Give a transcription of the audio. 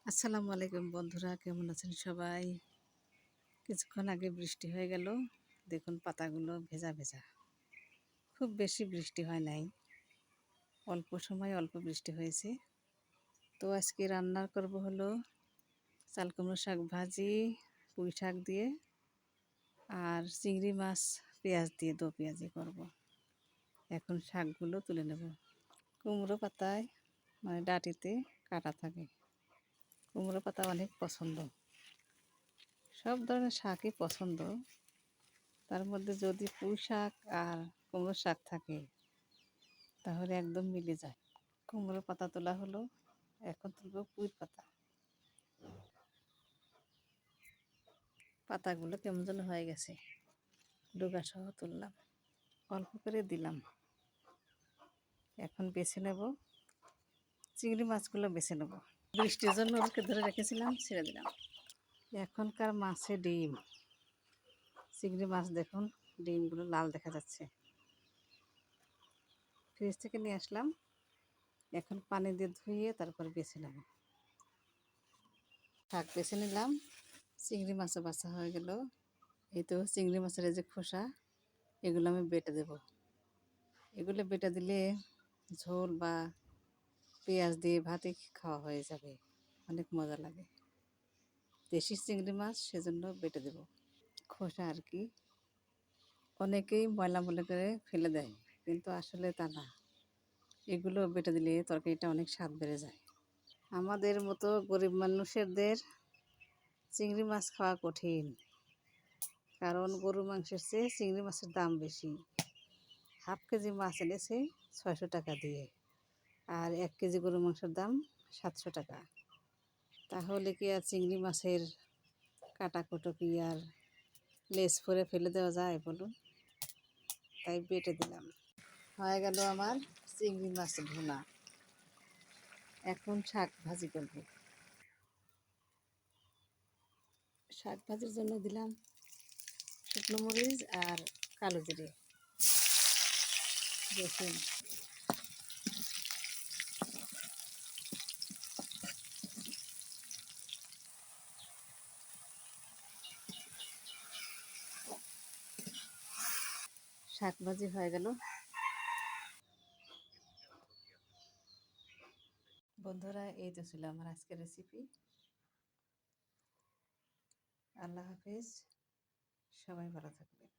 আসসালামু আলাইকুম বন্ধুরা, কেমন আছেন সবাই? কিছুক্ষণ আগে বৃষ্টি হয়ে গেল। দেখুন পাতাগুলো ভেজা ভেজা। খুব বেশি বৃষ্টি হয় নাই, অল্প সময় অল্প বৃষ্টি হয়েছে। তো আজকে রান্না করব হলো চাল কুমড়ো শাক ভাজি, পুঁই শাক দিয়ে, আর চিংড়ি মাছ পেঁয়াজ দিয়ে দো পেঁয়াজি করব। এখন শাকগুলো তুলে নেব। কুমড়ো পাতায় মানে ডাঁটিতে কাটা থাকে। কুমড়ো পাতা অনেক পছন্দ, সব ধরনের শাকই পছন্দ। তার মধ্যে যদি পুঁই শাক আর কুমড়ো শাক থাকে তাহলে একদম মিলে যায়। কুমড়ো পাতা তোলা হলো, এখন তুলব পুঁই পাতা। পাতাগুলো কেমন যেন হয়ে গেছে, ডগা সহ তুললাম, অল্প করে দিলাম। এখন বেছে নেব, চিংড়ি মাছগুলো বেছে নেব। বৃষ্টির জন্য ওকে ধরে রেখেছিলাম, ছেড়ে দিলাম। এখনকার মাছে ডিম, চিংড়ি মাছ দেখুন ডিমগুলো লাল দেখা যাচ্ছে। ফ্রিজ থেকে নিয়ে আসলাম, এখন পানি দিয়ে ধুয়ে তারপর বেছে নেব। শাক বেছে নিলাম, চিংড়ি মাছও বাছা হয়ে গেল। এই তো চিংড়ি মাছের এই যে খোসা, এগুলো আমি বেটে দেব। এগুলো বেটে দিলে ঝোল বা পেঁয়াজ দিয়ে ভাতে খাওয়া হয়ে যাবে, অনেক মজা লাগে। দেশি চিংড়ি মাছ, সেজন্য বেটে দেব। খোসা আর কি, অনেকেই ময়লা মনে করে ফেলে দেয়, কিন্তু আসলে তা না। এগুলো বেটে দিলে তরকারিটা অনেক স্বাদ বেড়ে যায়। আমাদের মতো গরিব মানুষদের চিংড়ি মাছ খাওয়া কঠিন, কারণ গরু মাংসের চেয়ে চিংড়ি মাছের দাম বেশি। হাফ কেজি মাছ এনেছে 600 টাকা দিয়ে, আর 1 কেজি গরু মাংসের দাম 700 টাকা। তাহলে কি আর চিংড়ি মাছের কাটা কুটো কি আর লেজ ফরে ফেলে দেওয়া যায় বলুন? তাই বেটে দিলাম। হয়ে গেল আমার চিংড়ি মাছ ভুনা। এখন শাক ভাজি করব। শাক ভাজির জন্য দিলাম শুকনো মরিচ আর কালো জিরে, রসুন। শাক ভাজি হয়ে গেল। বন্ধুরা, এই তো ছিল আমার আজকের রেসিপি। আল্লাহ হাফেজ, সবাই ভালো থাকবেন।